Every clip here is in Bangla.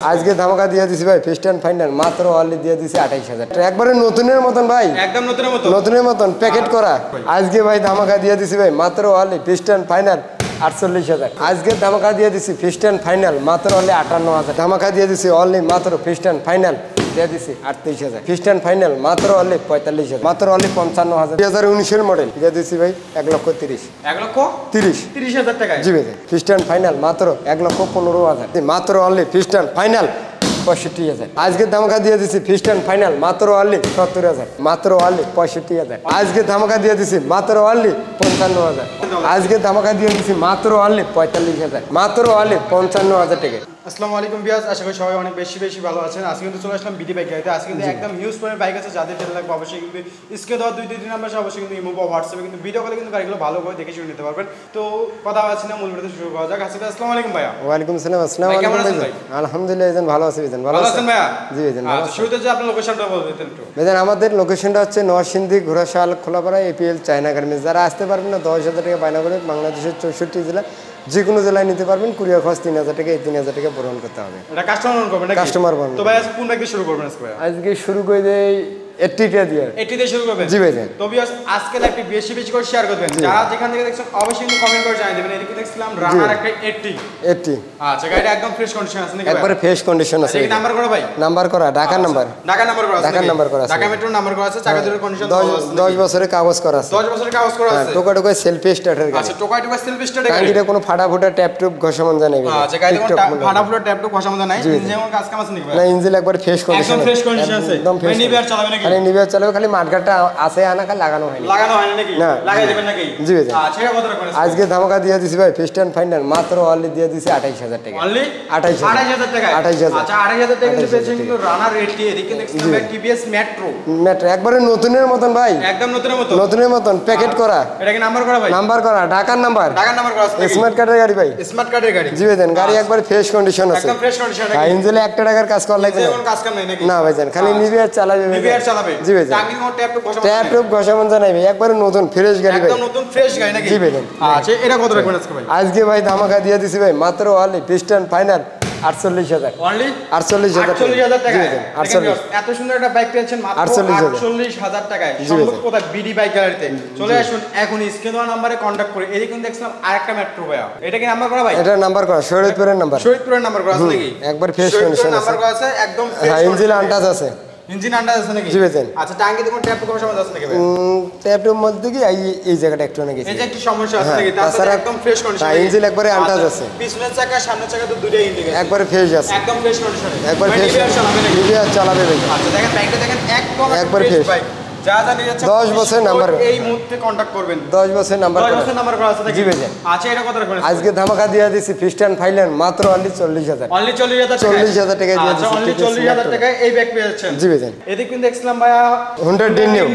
আজকে ধামাকা দিয়ে দিছি ভাই ফিস্টান ফাইনাল মাত্র অনলি দিয়ে দিছি 28000 একবারে নতুনের মতন ভাই একদম নতুনের মতন প্যাকেট করা আজকে ভাই ধামাকা দিয়ে দিছি ভাই মাত্র অনলি ফিস্টান ফাইনাল 48000 আজকে ধামাকা দিয়ে দিছি ফিস্টান ফাইনাল মাত্র অনলি 58000 ধামাকা দিয়ে দিছি অনলি মাত্র ফিস্টান ফাইনাল দিয়ে দিছি 38000 ফিস্টান ফাইনাল মাত্র অনলি 45000 মাত্র অনলি 55000 2019 এর মডেল দিয়ে দিছি ভাই 1,30,000 টাকা জি ভাই ফিস্টান ফাইনাল মাত্র 1,15,000 মাত্র অনলি ফিস্টান ফাইনাল 65,000 আজকে ধামাকা দিয়ে দিছি ফিস্টান ফাইনাল মাত্র অনলি 70,000 মাত্র অনলি 65,000 আজকে ধামাকা দিয়ে দিছি মাত্র অনলি 55,000 আজকে ধামাকা দিয়ে দিছি মাত্র অনলি 45,000 মাত্র অনলি 55,000 টাকা। আসসালামু আলাইকুম ভিউয়ার্স, আশা করি সবাই অনেক বেশি ভালো আছেন। আজকে কিন্তু চলে আসলাম বিডি বাইক গাড়িতে। আজকে কিন্তু একদম হিউজ পরিমাণে বাইক আছে, যাদের যেটা লাগবে অবশ্যই কিন্তু স্ক্রিনে দেওয়া 2-3 নাম্বার অবশ্যই কিন্তু ইমো বা হোয়াটসঅ্যাপে কিন্তু ভিডিও কলে কিন্তু গাড়িগুলো ভালো করে দেখে শুনে নিতে পারবেন। তো কথা আছে না, মূল ভিডিওতে শুরু করা যাক। আসসালামু আলাইকুম ভাইয়া। ওয়ালাইকুম আসসালাম। আসসালামু আলাইকুম ভাই। আলহামদুলিল্লাহ ভাই, ভালো আছি ভাই। ভালো আছেন ভাইয়া? জি ভাই ভালো আছি। শুরুতে যে আপনার লোকেশনটা বলবেন একটু ভাই। আমাদের লোকেশনটা হচ্ছে Narsingdi Ghorashal Kholapara APL China garments. যারা আসতে পারবেন না 10,000 টাকা বায়না করে বাংলাদেশের 64 জেলা যে কোনো জেলায় নিতে পারবেন। কুরিয়ার খরচ 3,000 টাকা, এই 3,000 টাকা বহন করতে হবে। এটা কাস্টমার করবেন নাকি? কাস্টমার বহন। তো ভাই আজকে কোন বাইক দিয়ে শুরু করবেন আজকে ভাই? আজকে শুরু করে দেই 80 দিয়ে। 80 দিয়ে শুরু করবেন? জি ভাই। তো ভিউয়ার্স আজকে একটু বেশি করে শেয়ার করবেন। যারা যেখান থেকে দেখছেন অবশ্যই কিন্তু কমেন্ট করে জানিয়ে দিবেন। এদিকে দেখছিলাম রানার একটা 80। আচ্ছা, গাড়িটা একদম ফ্রেশ কন্ডিশন আছে নাকি ভাই? একবারে ফ্রেশ কন্ডিশন আছে। এই নাম্বার করা ভাই? নাম্বার করা, ঢাকা নাম্বার। ঢাকা নাম্বার করা আছে। ঢাকা নাম্বার করা আছে। ঢাকা মেট্রো নাম্বার করা আছে। চাকা দুটোর কন্ডিশন 10 বছরের কাগজ করা আছে। 10 বছরের কাগজ করা আছে। টোকা সেলফি স্টার্টার গাড়ি। আচ্ছা, টোকা সেলফি স্টার্টার গাড়ি। গাড়িটা কোনো ফাটা ট্যাপ টুপ ঘষা মজা নেই। আচ্ছা, গাড়িতে কোনো ফাটা ট্যাপ টুপ ঘষা মজা নাই। ইঞ্জিন এমন কাজ কাম আছে নাকি ভাই? না, ইঞ্জিন একবারে ফ্রেশ কন্ডিশন। একদম ফ্রেশ কন্ডিশন আছে। একদম ফ্রেশ। নিবিয়ার চালাবে নাকি? খালি নিবিয়ার চালাবে, খালি মাঠঘাটটা আছে আনা, খালি লাগানো হয়নি। লাগানো হয়নি নাকি? না, লাগাই দিবেন নাকি? জি ভাই। আচ্ছা, এটা কত রাখবেন? আজকে ধামাকা দিয়ে দিছি ভাই ফিস্টান ফাইনাল মাত্র অনলি দিয়ে দিছি 28,000 টাকা। অনলি 28,000 টাকা। 28,000। আচ্ছা, 28,000 টাকা কিন্তু পেয়েছেন কিন্তু রানার রেট এদিকে দেখছেন ভাই টিভিএস মেট্রো। মেট্রো একবারে নতুনের মতন ভাই। একদম নতুনের মতন প্যাকেট করা। এটা কি নাম্বার করা ভাই? নাম্বার করা, ঢাকার নাম্বার। ঢাকার নাম্বার করা আছে। স্মার্ট কার্ডের গাড়ি ভাই। স্মার্ট কার্ডের গাড়ি। জি ভাই। গাড়ি একবারে ফ্রেশ কন্ডিশন আছে। একদম ফ্রেশ কন্ডিশন আছে। ইঞ্জিনে 1 টাকার কাজ করা লাগবে না। কোনো কাজ কাম নাই নাকি? না ভাই জান, খালি নিবিয়ার চালাবে। নিবিয়ার চালাবে। জি ভাই। টাঙ্কি কোনো ট্যাপ টুপ ঘষা ট্যাপ টুপ ঘষা মজা নাই ভাই, একবারে নতুন ফ্রেশ গাড়ি ভাই। একদম নতুন ফ্রেশ গাড়ি নাকি? জি ভাই। আচ্ছা, এটা কত রাখবেন আজকে ভাই? আজকে ভাই ধামাকা দিয়ে দিছি ভাই মাত্র অনলি ফিস্টান ফাইনাল 48,000। অনলি 48,000 টাকা। 48,000। এত সুন্দর একটা বাইক পেয়েছেন মাত্র 48,000 টাকায়। সম্ভব কোথায়? বিডি বাইক গ্যালারিতে চলে আসুন এখন, স্ক্রিন দেওয়া নম্বরে কন্টাক্ট করে। এদিকে কিন্তু দেখছিলাম আরেকটা মেট্রো ভাইয়া। এটা কি নাম্বার করা ভাই? এটা নাম্বার করা, শরীয়তপুরের নাম্বার। শরীয়তপুরের নাম্বার করা আছে নাকি? একবার ফ্রেশ কন্ডিশন আছে। নাম্বার করা আছে একদম ফ্রেশ। হ্যাঁ, ইঞ্জিন আনটাচ আছে। ইঞ্জিন আন্ডাজ আছে নাকি? জি ভাই। আচ্ছা, টাঙ্কিতে কোনো ট্যাপ কোনো সমস্যা আছে নাকি ভাই? ট্যাপের মধ্যে কি এই জায়গাটা একটু নাকি এই যে একটু সমস্যা আছে নাকি? তাছাড়া একদম ফ্রেশ কন্ডিশন। ইঞ্জিন একবারে আনটাচ আছে। পিছনের চাকা সামনের চাকা তো দুটোই ইন্ডিকেট একবারে ফ্রেশ আছে। একদম ফ্রেশ কন্ডিশন। একবার ফ্রেশ নিবিয়ার চালাবে ভাই। আচ্ছা, দেখেন বাইকটা দেখেন একবার ফ্রেশ বাইক। যা জানি যাচ্ছে 10 বছর নাম্বার। এই মুহূর্তে কন্টাক্ট করবেন। 10 বছর নাম্বার। 10 বছর নাম্বার করা আছে নাকি? জি ভাই। আচ্ছা, এটা কত রাখবেন? আজকে ধামাকা দিয়ে দিছি ফিস্টান ফাইনাল মাত্র অনলি 40,000। অনলি 40,000 টাকা। 40,000 টাকা দিয়ে দিছি। আচ্ছা, অনলি 40,000 টাকায় এই ব্যাগ পেয়ে যাচ্ছেন। জি ভাই। এদিকে কিন্তু দেখছিলাম ভাইয়া Honda Demio।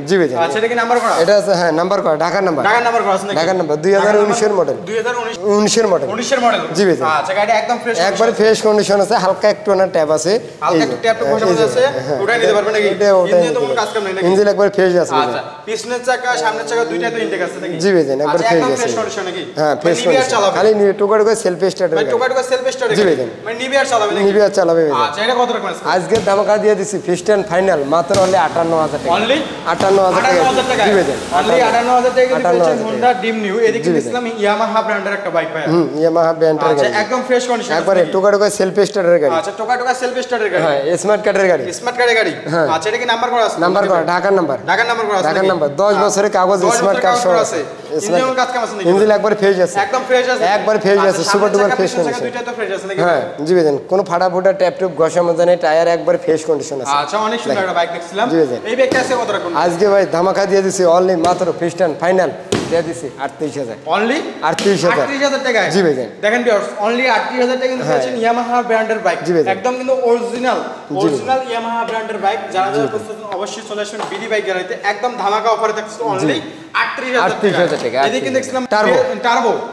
জি ভাই। আচ্ছা, এটা কি নাম্বার করা? এটা আছে, হ্যাঁ নাম্বার করা, ঢাকার নাম্বার। ঢাকার নাম্বার করা আছে নাকি? ঢাকার নাম্বার 2019 এর মডেল। 2019 এর মডেল। 19 এর মডেল। জি ভাই। আচ্ছা, গাড়ি একদম ফ্রেশ। একবারে ফ্রেশ কন্ডিশন আছে, হালকা একটু না ট্যাপ আছে। হালকা একটু ট্যাপ বসে আছে, ওটাই নিতে পারবেন নাকি? ইঞ্জিনে তো কোনো কাজ কাম নাই নাকি? ইঞ্জিন একবারে ফ্রেশ আছে। আচ্ছা, পিছনের চাকা সামনের চাকা দুইটাই তো ইনটেক আছে নাকি? জি ভাই, একবার ফ্রেশ আছে। ফ্রেশ কন্ডিশন নাকি? হ্যাঁ, ফ্রেশ কন্ডিশন। খালি টোকা সেলফি স্টার্টার গাড়ি। টোকা সেলফ স্টার্টার। জি ভাই। মানে নিবিয়ার চালাবে নাকি? নিবিয়ার চালাবে ভাই। আচ্ছা, এটা কত রাখবেন? আজকে ধামাকা দিয়ে দিছি ফিস্টান ফাইনাল মাত্র অনলি 58,000 টাকা। অনলি 58,000 টাকা। জি ভাই। অনলি 58,000 টাকা কিন্তু পেয়েছেন Honda Demio। এদিকে দেখলাম Yamaha ব্র্যান্ডের একটা বাইক ভাই। Yamaha ব্র্যান্ডের গাড়ি। আচ্ছা, একদম ফ্রেশ কন্ডিশন। একবারে টোকা সেলফি স্টার্টার গাড়ি। আচ্ছা, টোকা সেলফ স্টার্টার গাড়ি। হ্যাঁ, স্মার্ট কার্ডের গাড়ি। স্মার্ট কার্ডের গাড়ি। আচ্ছা, এটা কি নাম্বার করা আছে? নাম্বার করা, ঢাকার নাম্বার। ঢাকার নাম্বার করা আছে। ঢাকার নাম্বার 10 বছরের কাগজ, স্মার্ট কার্ড সহ আছে। ইঞ্জিন কাজ কাম আছে নাকি? ইঞ্জিন একবার ফ্রেশ আছে। একদম ফ্রেশ আছে। একবার ফ্রেশ আছে, সুপার ডুপার ফ্রেশ কন্ডিশন। দুইটাই তো ফ্রেশ আছে নাকি? হ্যাঁ, জি ভাই। কোনো ফাটা ট্যাপ টুপ ঘষা মজা নেই, টায়ার একবার ফ্রেশ কন্ডিশন আছে। আচ্ছা, অনেক সুন্দর একটা বাইক দেখছিলাম। জি ভাই। এই বাইকটা আছে কত রাখুন? আজকে ভাই ধামাকা দিয়ে দিছি অনলি মাত্র ফিস্টান ফাইনাল দিয়ে দিছি 38,000। অনলি 38,000 টাকা। জি ভাই। দেখেন ভিউয়ার্স, অনলি 38,000 টাকা কিন্তু পেয়েছেন Yamaha ব্র্যান্ডের বাইক। একদম কিন্তু অরিজিনাল Yamaha ব্র্যান্ডের বাইক। যারা প্রস্তুত অবশ্যই চলে আসুন বিডি বাইক গ্যালারিতে। একদম ধামাকা অফারে থাকছে অনলি 38,000 টাকা। এদিকে কিন্তু দেখছিলাম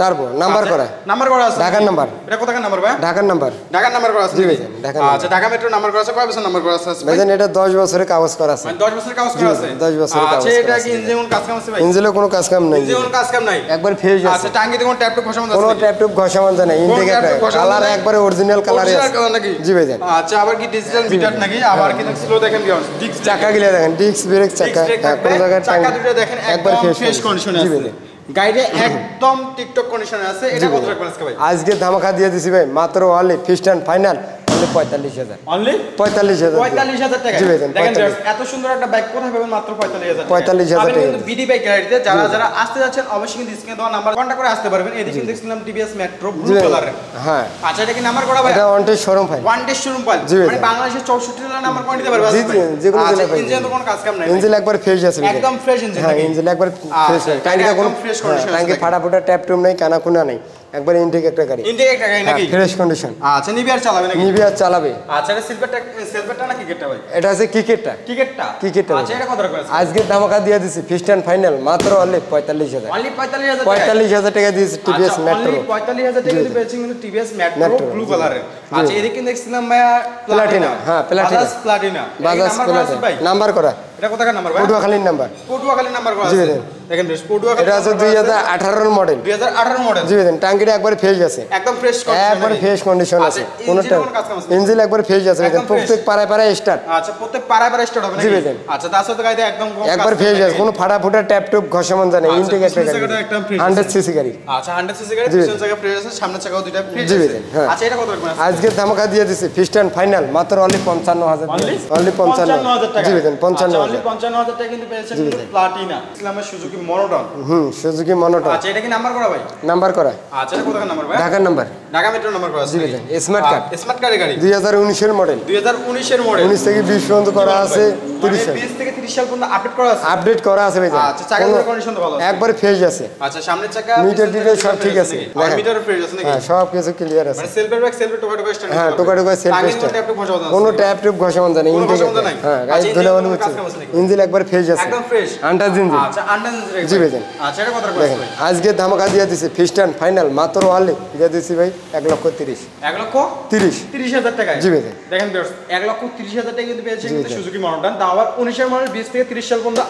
টার্বো নাম্বার করা আছে ঢাকার নাম্বার। এটা কোথাকার নাম্বার ভাই? ঢাকার নাম্বার করা আছে জি নাকি? ভাইজান, ঢাকার আচ্ছা ঢাকা মেট্রো নাম্বার করা আছে, কয় বছর নাম্বার করা আছে ভাই? ভাইজান এটা 10 বছরের কাগজ করা আছে। মানে 10 বছরের কাগজ করা আছে। 10 বছরের কাগজ আচ্ছা করা এটা আছে। কি ইঞ্জিন কাজ কাম আছে ভাই? ইঞ্জিনে কোনো কাজ কাম নাই, ইঞ্জিন কোনো কাজ কাম নাই, একবার ফ্রেশ আছে। আচ্ছা টাঙ্গিতে কোনো ট্যাপ টুপ ঘষা আছে? কোনো ট্যাপ টুপ ঘষা মানতে নাই, ইন্ডিকেটর কালার একবারে অরিজিনাল কালারে আছে নাকি? জি ভাইজান। আচ্ছা আবার কি ডিজিটাল মিটার নাকি? আবার কি স্লো দেখেন কি ডিস্ক চাকা গিলা দেখেন, ডিস্ক ব্রেক চাকা, কোন জায়গায় চাকা দুটো দেখেন একবার ফ্রেশ কন্ডিশনে জি আছে। ভাইজান। গাড়িটা একদম টিকটক কন্ডিশনে আছে। এটা কত রাখবেন আজকে ভাই? আজকে ধামাকা দিয়ে দিছি ভাই, মাত্র only fixed and final only 45,000। Only 45,000 টাকা। জি ভাইজান, দেখেন 45,000 এত সুন্দর একটা বাইক কোথায় পাবেন? মাত্র 45,000 টাকা। 45,000 আপনি টাকা। কিন্তু বিডি বাইক গ্যালারিতে যারা যারা আসতে যাচ্ছেন অবশ্যই কিন্তু স্ক্রিনে দেওয়া নাম্বার কন্টাক্ট করে আসতে পারবেন। এদিকে কিন্তু দেখছিলাম টিভিএস মেট্রো ব্লু কালারের। হ্যাঁ আচ্ছা এটা কি নাম্বার করা ভাই? এটা one test showroom file, one day showroom পাল। জি ভাইজান। মানে বাংলাদেশের 64 জেলার নাম্বার কোন দিতে পারবে? জি জি, যে কোনো জেলা পাই। ইঞ্জিন তো কোনো কাজ কাম নাই। ইঞ্জিন একবার ফ্রেশ আছে ভাইজান, একদম ফ্রেশ ইঞ্জিন। হ্যাঁ ইঞ্জিন একবার ফ্রেশ আছে। টাঙ্কিটা কোনো ফ্রেশ কন্ডিশন টাঙ্কি ফাটা ফুটা ট্যাপ টুপ নাই, কানা কুনা নাই, একবার ইনটেক একটা গাড়ি, ইনটেক একটা গাড়ি নাকি? Fresh condition. আচ্ছা নিবি আর চালাবে নাকি? নিবি আর চালাবে। আচ্ছা এটা সিলভারটা না কিকেটটা ভাই? এটা আছে কিকেটটা। কিকেটটা। আচ্ছা এটা কত রাখবেন? আজকে ধামাকা দিয়ে দিছি ফিক্সড এন্ড ফাইনাল মাত্র অনলি 45,000। অনলি 45,000 টাকা। 45,000 টাকা দিয়েছি টিভিএস মেট্রো। 45,000 টাকা দিয়ে পেয়েছেন কিন্তু টিভিএস মেট্রো ব্লু কালারের। আচ্ছা এদিকে কিন্তু দেখছিলাম ভাইয়া প্লাটিনা, হ্যাঁ প্লাটিনা, বাজাজ প্লাটিনা নাম্বার করা। এটা কোথাকার নাম্বার ভাই? পটুয়াখালীর নাম্বার। পটুয়াখালীর নাম্বার করা জি আছে। ভাইজান। দেখেন বেশ পটুয়াখালী। এটা আছে 2018 এর মডেল। 2018 মডেল। জি ভাইজান, টাঙ্কিটা একবার ফ্রেশ আছে, একদম ফ্রেশ কন্ডিশন। একবার ফ্রেশ কন্ডিশন আছে, কোনটা কাজ কাম আছে? ইঞ্জিন একবার ফ্রেশ আছে ভাইজান, প্রত্যেক পাড়ায় পাড়ায় স্টার্ট। আচ্ছা প্রত্যেক পাড়ায় স্টার্ট হবে নাকি? জি ভাইজান। আচ্ছা তার সাথে গাড়িতে একদম একবার ফ্রেশ আছে, কোনো ফাটা ফুটা ট্যাপ টুপ ঘষা মান জানে, ইনটেক একটা গাড়ি, 100 সিসি গাড়ি। আচ্ছা 100 সিসি গাড়ি, পিছন জায়গা ফ্রেশ আছে, সামনের চাকাও দুইটা ফ্রেশ জি আছে। ভাইজান, হ্যাঁ। আচ্ছা এটা কত রাখবেন? আজকে ধামাকা দিয়ে দিছি ফিক্সড এন্ড ফাইনাল মাত্র অনলি 55,000। অনলি 55,000 টাকা। জি ভাইজান, 55,000। অনলি 55,000 টাকা কিন্তু পেয়েছেন কিন্তু প্লাটিনা। ইসলামের সুজুকি মনোটন। Suzuki monotone. আচ্ছা এটা কি নাম্বার করা ভাই? নাম্বার করা। আচ্ছা এটা কোথাকার নাম্বার ভাই? ঢাকার নাম্বার। ঢাকা মেট্রো নাম্বার করা আছে। জি ভাইজান, স্মার্ট কার্ড। স্মার্ট কার্ডের গাড়ি। 2019 এর মডেল। 2019 এর মডেল। 19 থেকে 20 পর্যন্ত করা আছে, 30 সাল 20 থেকে 30 সাল পর্যন্ত আপডেট করা আছে। আপডেট করা আছে ভাইজান। আচ্ছা চাকার কন্ডিশন তো ভালো আছে। একবার ফ্রেশ আছে। আচ্ছা সামনের চাকা মিটার টিটার সব ঠিক আছে। দেখেন মিটার ফ্রেশ আছে নাকি? হ্যাঁ সব কিছু ক্লিয়ার আছে। মানে সেলফের ব্যাক সেলফের টোকা টোকা স্ট্যান্ড। হ্যাঁ টোকা টোকা সেলফ স্টার্ট। কোনো ট্যাপ টুপ ঘষা মান জানে, ইনটেক। হ্যাঁ গাড়ি ধরে বলে হচ্ছে ইঞ্জিন একবার ফ্রেশ আছে, একদম ফ্রেশ আন্টাজ ইঞ্জিন। আচ্ছা আন্ডার ইঞ্জিন। জি ভাইজান। আচ্ছা এটা কত রাখবেন? দেখেন আজকে ধামাকা দিয়ে দিছি ফিক্সড এন্ড ফাইনাল মাত্র অনলি দিয়ে দিছি ভাই 1,30,000। 1,30,000 টাকা। জি ভাইজান। দেখেন ভিউয়ার্স 1,30,000 টাকা কিন্তু পেয়েছেন কিন্তু সুজুকি মনোটন, তাও আবার 19 এর মডেল, 20 থেকে 30 সাল পর্যন্ত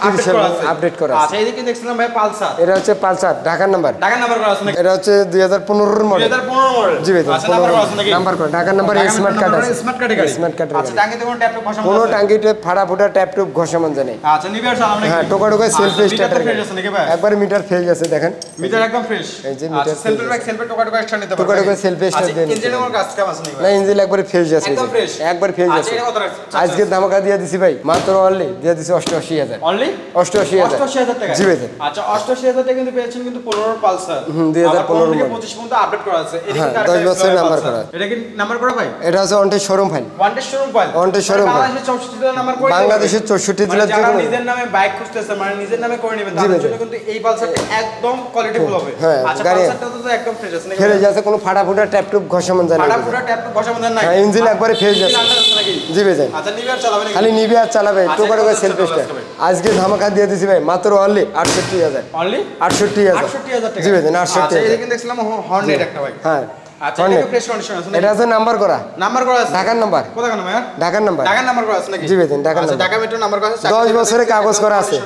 আপডেট করা আছে। আচ্ছা এদিকে কিন্তু দেখছিলাম ভাই পালসার। এটা হচ্ছে পালসার, ঢাকার নাম্বার। ঢাকার নাম্বার করা আছে নাকি? এটা হচ্ছে 2015 এর মডেল। 2015 মডেল। জি ভাইজান। আচ্ছা নাম্বার করা আছে নাকি? নাম্বার করা, ঢাকার নাম্বার, স্মার্ট কার্ড আছে। স্মার্ট কার্ডের গাড়ি। স্মার্ট কার্ডের আচ্ছা গাড়ি। টাঙ্গিতে কোনো ট্যাপ টুপ ঘষা কোনো টাঙ্কিতে ফাটা ফুটা ট্যাপ টুপ ঘষা মান জানে। আচ্ছা নিবিয়ার চালাম নাকি? হ্যাঁ টোকা টোকা সেলফ স্টার্টার ফ্রেশ আছে নাকি ভাই? একবার মিটার ফ্রেশ আছে দেখেন, মিটার একদম ফ্রেশ। এই যে মিটার সেলফের ব্যাক সেলফের টোকা টোকা স্টার্ট নিতে পারবে। টোকা টোকা সেলফ স্টার্ট আচ্ছা দেন। ইঞ্জিনের কোনো কাজ কাম আছে নাকি না ভাই? ইঞ্জিন একবার ফ্রেশ আছে, একদম ফ্রেশ। একবার ফ্রেশ আচ্ছা আছে। এটা কত রাখছেন? আজকে ধামাকা দিয়ে দিছি ভাই মাত্র অনলি দিয়ে দিছি 88,000। অনলি 88,000 টাকা। জি ভাইজান। আচ্ছা 88,000 টাকা কিন্তু পেয়েছেন কিন্তু 15 পালসার। 2015 থেকে মডেল। 25 পর্যন্ত আপডেট করা আছে। এদিকে হ্যাঁ, কার 10 বছরের নাম্বার করা। এটা কি নাম্বার করা ভাই? এটা হচ্ছে on test showroom file. Wanted showroom পাইল। ওয়ান্টেড শোরুম পাইল। বাংলাদেশের 64 জেলার নাম্বার করে। বাংলাদেশের 64 জেলার যারা জন্য নিজের নামে বাইক খুঁজতেছে মানে নিজের নামে করে নেবেন তাদের জন্য কিন্তু এই পালসারটা একদম কোয়ালিটিফুল হবে। হ্যাঁ, আচ্ছা গাড়ি পালসারটা তো একদম ফ্রেশ আছে নাকি? ফ্রেশ আছে, কোনো ফাটা ফুটা ট্যাপ টুপ ঘষা মান জানে। ফাটা ফুটা ট্যাপ বসা মধ্যে নাই। হ্যাঁ ইঞ্জিন একবারে ফ্রেশ আছে। জি ভাইজান। আচ্ছা নিবিয়ার চালাবে নাকি? খালি নিবি আর চালাবে, টোকা টোকা সেলফ স্টার্ট। আজকে ধামাকা দিয়ে দিছি ভাই মাত্র অনলি 68,000। অনলি 68,000। 68,000 টাকা। জি ভাইজান, 68,000। আচ্ছা এদিকে দেখছিলাম হর্নেট একটা ভাই। হ্যাঁ আচ্ছা এটা ফ্রেশ কন্ডিশন আছে নাকি? এটা আছে নাম্বার করা, নাম্বার করা আছে। ঢাকার নাম্বার। কোথাকার নাম্বার? ঢাকার নাম্বার। ঢাকার নাম্বার করা আছে নাকি? জি ভাইজান, ঢাকার আচ্ছা নাম্বার। ঢাকা মেট্রো নাম্বার করা আছে। 10 বছরের কাগজ করা আছে।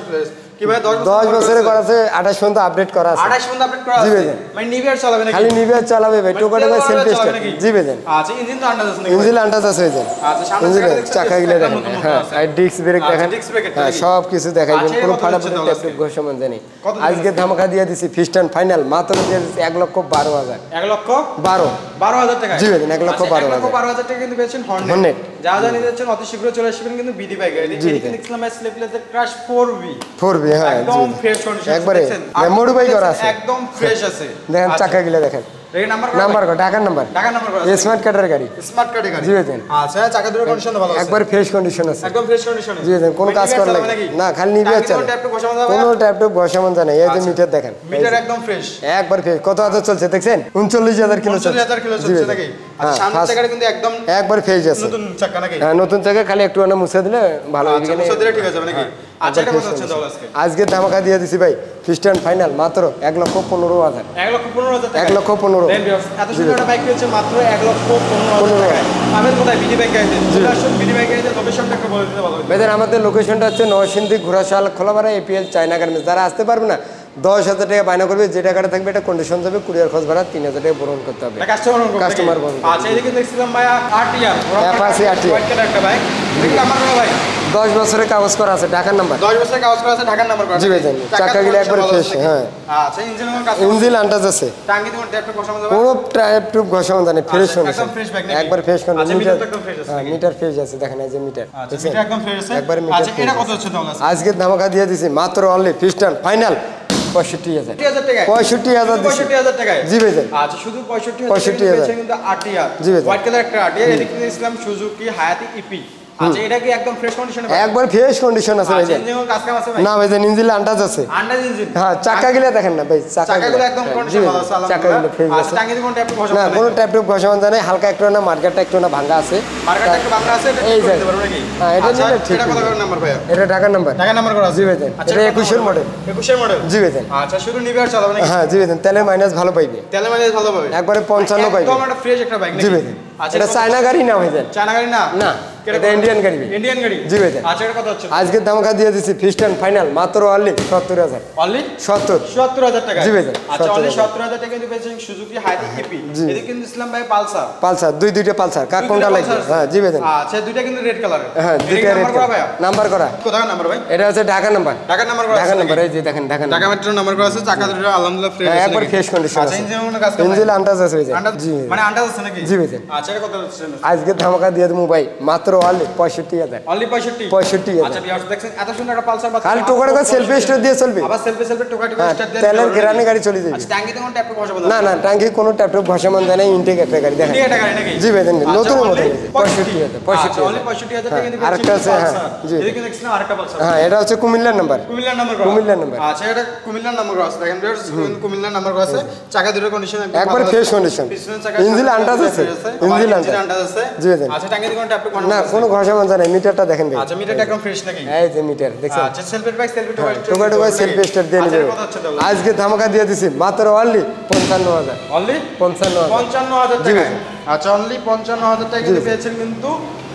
কি ভাই 10 বছরে করা আছে, 28 পর্যন্ত আপডেট করা আছে। 28 পর্যন্ত আপডেট করা জি আছে। ভাইজান। মানে নিবিয়ার চালাবে নাকি? খালি নিবি আর চালাবে ভাই, টোকা টোকা সেলফ স্টার্ট। জি ভাইজান। আচ্ছা ইঞ্জিন তো আন্ডাজ আছে নাকি? ইঞ্জিন আন্টাজ আছে ভাইজান। আচ্ছা সামনে চাকা গিলা দেখেন, হ্যাঁ আর ডিস্ক ব্রেক দেখেন, ডিস্ক ব্রেক হ্যাঁ সব কিছু দেখাইবেন, আচ্ছা, কোনো কত ফাটা দিচ্ছে ফুটা তাহলে ট্যাপ টুপ ঘষা মান জানি। কত আজকে ধামাকা দিয়ে দিছি ফিক্সড এন্ড ফাইনাল মাত্র দিয়ে দিছি 1,12,000। 1,12,000 টাকা। জি ভাইজান, 1,12,000। 1,12,000 টাকা কিন্তু পেয়েছেন হর্নেট। হর্নেট। যা যা নিতে যাচ্ছেন অতি শীঘ্র চলে আসবেন কিন্তু বিডি বাইক গাড়ি। এদিকে দেখলাম স্লিপলেসের ক্রাশ 4V। 4V হ্যাঁ একদম ফ্রেশ কন্ডিশন। একবারে মেমোরি বাই করা আছে, একদম ফ্রেশ আছে। দেখেন চাকা গিলা দেখেন, এই নাম্বার নাম্বার করা ঢাকার নাম্বার করা স্মার্ট কার্ডের গাড়ি স্মার্ট কার্ডের গাড়ি জি ভাই আচ্ছা চাকা দুটোর কন্ডিশন ভালো আছে একবার ফ্রেশ কন্ডিশন আছে একদম ফ্রেশ কন্ডিশনে জি ভাই কোনো কাজ করা লাগে না খালি নিবে আছে কোনো ট্যাপ টুপ ঘষামন জানা এই যে মিটার দেখেন মিটার একদম ফ্রেশ একবার ফ্রেশ কত হাজার চলছে দেখছেন 39000 কিলো চলছে 39000 কিলো চলছে নাকি আচ্ছা সামনের চাকাটা কিন্তু একদম একবার ফ্রেশ আছে নতুন চাকা নাকি হ্যাঁ নতুন চাকা খালি একটু না মুছে দিলে ভালো হবে আচ্ছা মুছে দিলে ঠিক আছে নাকি আচ্ছা এটা কত হচ্ছে তাহলে আজকে ধামাকা দিয়ে দিছি ভাই ফিস্টান ফাইনাল মাত্র 1,15,000 1,15,000 1,15,000 এত সুন্দর একটা বাইক পেয়েছে মাত্র 1,15,000 টাকায় আমি কোথায় বিডি বাইক গাইতে চলে আসুন বিডি বাইক গাইতে লোকেশনটা একটু বলে দিতে ভালো হবে ভাইদের আমাদের লোকেশনটা হচ্ছে Narsingdi Ghorashal Kholapara APL China garments যারা আসতে পারবে না 10,000 টাকা বায়না করবে যে টাকাটা থাকবে এটা কন্ডিশন যাবে কুরিয়ার খরচ ভাড়া 3,000 টাকা বরণ করতে হবে কাস্টমার বরণ আচ্ছা এদিকে দেখছিলাম ভাই RTR Apache RTR white colour একটা বাইক দেখি আমার কোনো ভাই 10 বছরের কাগজ করা আছে ঢাকার নাম্বার 10 বছরের কাগজ করা আছে ঢাকার নাম্বার করা জি ভাই চাকাগুলো একবার ফ্রেশ হ্যাঁ আচ্ছা ইঞ্জিনের কাজ ইঞ্জিন আন্টাজ আছে টাঙ্গি তোমার ট্যাপটা বসানো যাবে কোনো ট্যাপ টুপ ঘষানো জানে ফ্রেশ একদম কন্ডিশন ফ্রেশ বাইক নাকি একবার ফ্রেশ আচ্ছা কন্ডিশন মিটার একদম ফ্রেশ আছে হ্যাঁ মিটার ফ্রেশ আছে দেখেন এই যে মিটার আচ্ছা মিটার একদম ফ্রেশ আছে একবার মিটার আচ্ছা এটা কত হচ্ছে তাহলে আজকে ধামাকা দিয়ে দিছি মাত্র অনলি ফিস্টান ফাইনাল 65,000 টাকা 65,000 65,000 টাকায় জি ভাই আচ্ছা শুধু 65,000 কিন্তু আরটিআর জি ভাই হোয়াইট কালার একটা আরটিআর এদিকে ইসলাম সুজুকি হায়াতি ইপি আচ্ছা এটা কি একদম ফ্রেশ কন্ডিশনে একবার ফ্রেশ কন্ডিশন আছে ভাই ইঞ্জিনের কাজ কাম আছে ভাই না ভাই ইঞ্জিন আন্টাজ আছে আন্ডাজ ইঞ্জিন হ্যাঁ চাকাগুলো দেখেন না ভাই চাকাগুলো একদম কন্ডিশন ভালো আছে চাকাগুলো ফ্রেশ আছে আচ্ছা টাঙ্গি কোন ট্যাপ বসানো না কোনো ট্যাপ টুপ ঘষানো জানে হালকা একটু না মার্কেটটা একটু না ভাঙা আছে মার্কেটটা একটু ভাঙা আছে এটা এই যে করতে পারবো নাকি হ্যাঁ এটা নিলে ঠিক এটা কত করে নাম্বার ভাই এটা ঢাকার নাম্বার করা আছে জি ভাই এটা 21 এর মডেল 21 এর মডেল জি ভাই আচ্ছা শুধু নিবে আর চালাবে নাকি হ্যাঁ জি ভাই তেলে মাইনাস ভালো পাইবে তেলে মাইনাস ভালো পাবে একবারে 55 পাইবে একদম একটা ফ্রেশ একটা বাইক নাকি জি ভাই আচ্ছা এটা চায়না গাড়ি না ভাই চায়না গাড়ি না না এটা ইন্ডিয়ান গাড়ি ইন্ডিয়ান গাড়ি জি ভাই আচ্ছা এটা কত হচ্ছে আজকে ধামাকা দিয়ে দিছি ফিস্টান ফাইনাল মাত্র অনলি 70,000 অনলি 70000 টাকা জি ভাই আচ্ছা অনলি 70000 টাকা কিন্তু পেয়েছেন সুজুকি হায়াতি ইপি এদিকে কিন্তু ইসলাম ভাই পালসার দুইটা পালসার কার কোনটা লাগবে হ্যাঁ জি ভাই আচ্ছা দুইটা কিন্তু রেড কালারের হ্যাঁ দুইটা রেড নাম্বার করা কোথায় নাম্বার ভাই এটা হচ্ছে ঢাকা নাম্বার করা ঢাকা নাম্বার এই যে দেখেন ঢাকা মেট্রো নাম্বার করা আছে চাকা দুটো আলহামদুলিল্লাহ ফ্রেশ আছে একবার ফ্রেশ কন্ডিশন আচ্ছা আছে ইঞ্জিনের কাজ ইঞ্জিন আন্টাজ আছে ভাই জি মানে আন্দাজ আছে নাকি জি ভাই আচ্ছা এটা কত হচ্ছে আজকে ধামাকা দিয়ে দেবো ভাই মাত্র অনলি 65,000 অনলি 65 65,000 আচ্ছা ভিউয়ার্স দেখছেন এত সুন্দর একটা পালসার বা খালি টোকাটা করে সেলফি স্টার্ট দিয়ে চলবে আবার সেলফি টোকা স্টার্ট দিয়ে তেলের গ্রানে গাড়ি চলে যাবে আচ্ছা টাঙ্গিতে কোন ট্যাপ বসাবো না না টাঙ্কি কোনো ট্যাপ টপ ঘষামান দেয় না ইনটেক একটা গাড়ি দেখেন এটা গাড়ি নাকি জি ভাই নতুন মডেল 65,000 65,000 অনলি 65,000 টাকা কিন্তু আরেকটা আছে হ্যাঁ জি এদিকে দেখছেন আরেকটা পালসার হ্যাঁ এটা হচ্ছে কুমিল্লার নাম্বার কুমিল্লার নাম্বার আচ্ছা এটা কুমিল্লার নাম্বার আছে দেখেন কুমিল্লার নাম্বার আছে চাকা দুটোর কন্ডিশন একবার ফ্রেশ কন্ডিশন ইঞ্জিন আন্টাজ আছে ইঞ্জিন আন্টাজ আছে জি ভাই আচ্ছা টাঙ্গিতে কোন ট্যাপ না কোনো ঘষামান জানে মিটারটা দেখেন ভাই আচ্ছা মিটারটা একদম ফ্রেশ নাকি এই যে মিটার দেখছেন আচ্ছা সেলফি বাইক সেলফি টোকা সেলফি স্টার্ট দিয়ে নেবে আজকে ধামাকা দিয়ে দিছি মাত্র অনলি 55,000 অনলি 55,000 টাকা আচ্ছা অনলি 55,000 টাকা কিন্তু পেয়েছেন কিন্তু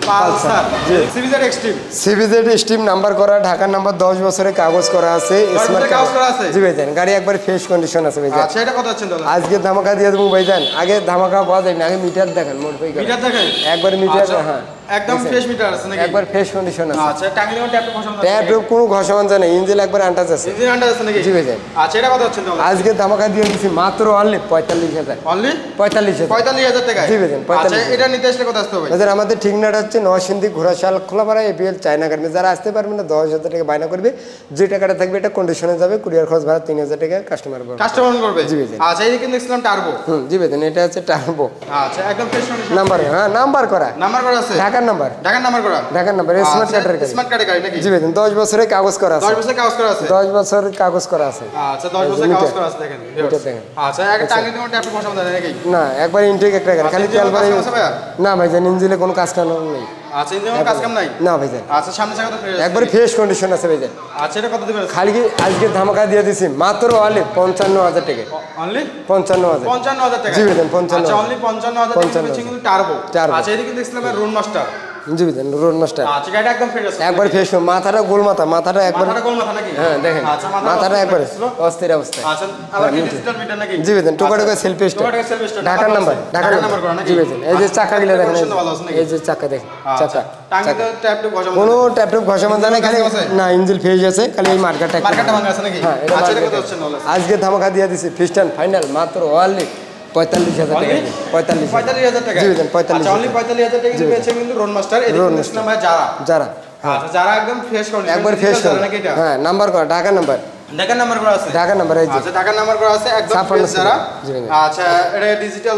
Pulsar CBZ Xtreme CBZ steam number করা ঢাকার নাম্বার 10 বছরের কাগজ করা আছে স্মার্ট কাগজ করা আছে জি ভাইজান গাড়ি একবার ফ্রেশ কন্ডিশন আছে ভাইজান আচ্ছা এটা কত আছে দাদা আজকে ধামাকা দিয়ে দেবো ভাইজান আগে ধামাকা পাওয়া যায় না আগে মিটার দেখেন মোটরসাইকেল মিটার দেখেন একবার মিটার হ্যাঁ একদম ফ্রেশ মিটার আছে নাকি একবার ফ্রেশ কন্ডিশন আছে আচ্ছা টাঙ্গি কোন ট্যাপ বসানো আছে ট্যাপ কোনো ঘষামান জানে ইঞ্জিন একবার আন্টাজ আছে ইঞ্জিন আন্ডার আছে নাকি জি ভাইজান আচ্ছা এটা কত আছে দাদা আজকে ধামাকা দিয়ে দিছি মাত্র অনলি 45,000 অনলি 45,000 টাকা জি ভাইজান আচ্ছা এটা নিতে আসলে কত আসতে হবে ভাইজান আমাদের ঠিকানাটা হচ্ছে Narsingdi Ghorashal Kholapara APL China garments যারা আসতে পারবে না 10,000 টাকা বায়না করবে যে টাকাটা থাকবে এটা কন্ডিশনে যাবে কুরিয়ার খরচ ভাড়া 3,000 টাকা কাস্টমার করবে জি ভাইজান আচ্ছা এই কিন্তু দেখছিলাম টার্বো জি ভাইজান এটা হচ্ছে টার্বো আচ্ছা একদম ফ্রেশ নাম্বার হ্যাঁ নাম্বার করা আছে ঢাকার নাম্বার করা ঢাকার নাম্বার স্মার্ট কার্ডের গাড়ি স্মার্ট কার্ডের গাড়ি নাকি জি ভাইজান 10 বছরের কাগজ করা আছে 10 বছরের কাগজ করা আছে 10 বছরের কাগজ করা আছে আচ্ছা 10 বছরের কাগজ করা আছে দেখেন এটা দেখেন আচ্ছা একটা টাঙ্গি তোমার ট্যাপ বসানো যায় নাকি না একবার ইনটেক একটা গাড়ি খালি তেল ভরে না ভাইজান ইঞ্জিনে কোনো কাজ কাম নেই আচ্ছা ইঞ্জিনের কাজ কাম নাই না ভাইজান আচ্ছা সামনে চাকা তো ফ্রেশ একবার ফ্রেশ কন্ডিশন আছে ভাইজান আচ্ছা এটা কত দিবেন খালি আজকে ধামাকা দিয়ে দিছি মাত্র অনলি 55,000 টাকা অনলি 55,000 টাকা জি ভাইজান 55,000 আচ্ছা অনলি 55,000 টাকা পেয়েছে কিন্তু টার্বো আচ্ছা এদিকে দেখছিলাম রোড মাস্টার জি ভাইজান রোড মাস্টার আচ্ছা গাড়িটা একদম ফ্রেশ আছে একবার ফ্রেশ মাথাটা গোল মাথাটা একবার গোল মাথা নাকি হ্যাঁ দেখেন আচ্ছা মাথাটা একবার অস্থির অবস্থা আচ্ছা আবার কি ডিজিটাল মিটার নাকি জি ভাইজান টোকা সেলফি স্টার্ট ঢাকার নাম্বার জি ভাইজান এই যে চাকাগুলো দেখেন এই যে চাকা দেখেন চাকা টাঙ্গিতে ট্যাপ টু ঘষা কোনো ট্যাপ টুপ ঘষামান জানে খালি না ইঞ্জিন ফেজ আছে খালি এই মার্কারটা ভাঙা আছে নাকি আচ্ছা এটা কত হচ্ছে নলে আজকে ধামাকা দিয়ে দিছি ফিস্টান ফাইনাল মাত্র অনলি 45,000 টাকা 45,000 টাকা জি ভাইজান 45,000 আচ্ছা অনলি 45,000 টাকা কিন্তু পেয়েছে কিন্তু রোড মাস্টার এদিকে ইসলাম ভাই যারা যারা আচ্ছা যারা একদম ফ্রেশ কন্ডিশন একবার ফ্রেশ নাকি এটা হ্যাঁ নাম্বার করা ঢাকা নাম্বার ঢাকার নাম্বার করা আছে ঢাকার নাম্বার এই যে আচ্ছা ঢাকার নাম্বার করা আছে একদম 56 ফ্রেশ যারা জি ভাই। আচ্ছা এটা ডিজিটাল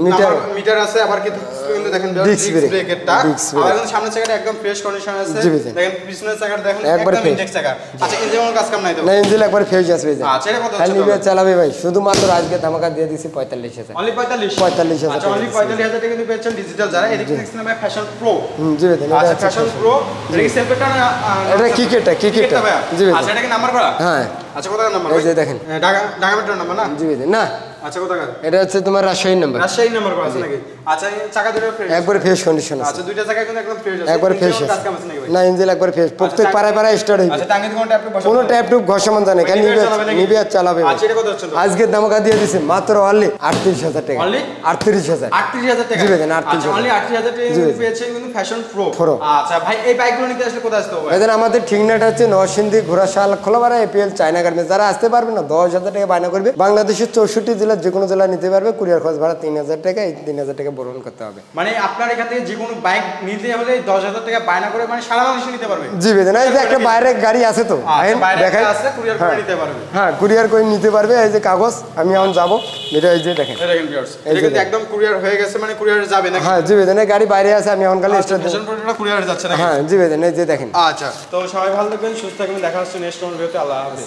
মিটার। মিটার আছে আবার কিন্তু দেখেন Disc brake, ব্রেকেরটা disc brake। আর এখন সামনের চাকাটা একদম ফ্রেশ কন্ডিশন আছে জি ভাই। দেখেন পিছনের চাকাটা দেখেন একবার একদম fresh। ইনটেক্স চাকা আচ্ছা ইঞ্জিন কোনো কাজ কাম নাই তো না ইঞ্জিন একবার ফেজ আসবে এই যে আচ্ছা এটা কত খালি হচ্ছে নিবে চালাবে ভাই শুধুমাত্র আজকে ধামাকা দিয়ে দিছি 45000 অনলি 45 45,000 আচ্ছা অনলি 45,000 টাকা কিন্তু পেয়েছেন ডিজিটাল যারা এদিকে দেখছেন ভাই ফ্যাশন প্রো জি ভাই এটা আচ্ছা আছে ফ্যাশন প্রো এটা কি সেলফেটা না এটা কিকেটটা ভাই জি ভাই আচ্ছা এটা কি নাম্বার করা হ্যাঁ আচ্ছা কত নাম্বার এই যে দেখেন ঢাকা ঢাকা মেট্রোর নাম্বার না জি ভাই না আচ্ছা কত টাকা এটা হচ্ছে তোমার রাজশাহী নাম্বার রাজশাহী নাম্বার করা আছে নাকি আচ্ছা এই চাকা দুটো ফ্রেশ একবার ফ্রেশ কন্ডিশন আছে আচ্ছা দুইটা চাকা কিন্তু একদম ফ্রেশ আছে একবার ফ্রেশ কাজ আছে কাম আছে নাকি ভাই না ইঞ্জিন একবার ফ্রেশ প্রত্যেক পাড়ায় পাড়ায় স্টার্ট হইবে আচ্ছা টাঙ্গিতে কোন ট্যাপ বসাবো কোনো ট্যাপ টুপ ঘষামান জানে খালি নিবে আর চালাবে ভাই। আচ্ছা এটা কত হচ্ছে আজকে ধামাকা দিয়ে দিছি মাত্র অনলি 38000 টাকা Only? 38000 38,000 টাকা জি ভাই, 38,000 আচ্ছা অনলি 38,000 টাকা জি ভাই। পেয়েছেন কিন্তু ফ্যাশন প্রো Pro। আচ্ছা ভাই এই বাইকগুলো নিতে আসলে কোথায় আসতে হবে এদের আমাদের ঠিকানাটা হচ্ছে Narsingdi Ghorashal Kholapara APL China garments যারা আসতে পারবে না 10,000 টাকা বায়না করবে বাংলাদেশের 64 জেলার যে কোনো জেলা নিতে পারবে কুরিয়ার খরচ ভাড়া 3,000 টাকা এই 3,000 টাকা বহন করতে হবে মানে আপনার এখান থেকে যে কোনো বাইক নিতে হলে 10,000 টাকা বায়না করে মানে সারা বাংলাদেশে নিতে পারবে জি বেদনা এই যে একটা বাইরে গাড়ি আছে তো আইন বাইরে দেখাই আছে কুরিয়ার করে নিতে পারবে হ্যাঁ কুরিয়ার করে নিতে পারবে এই যে কাগজ আমি এখন যাব এটা এই যে দেখেন এটা দেখেন ভিউয়ার্স এই এটা যে কিন্তু দেখেন। একদম কুরিয়ার হয়ে গেছে মানে কুরিয়ারে যাবে নাকি হ্যাঁ জি বেদনা গাড়ি বাইরে আছে আমি এখন খালি স্টার্ট ফ্যাশন প্রোটা কুরিয়ারে যাচ্ছে নাকি হ্যাঁ জি বেদনা এই যে দেখেন আচ্ছা তো সবাই ভালো থাকবেন সুস্থ থাকবেন দেখা হচ্ছে নেক্সট ভিডিওতে আল্লাহ হাফেজ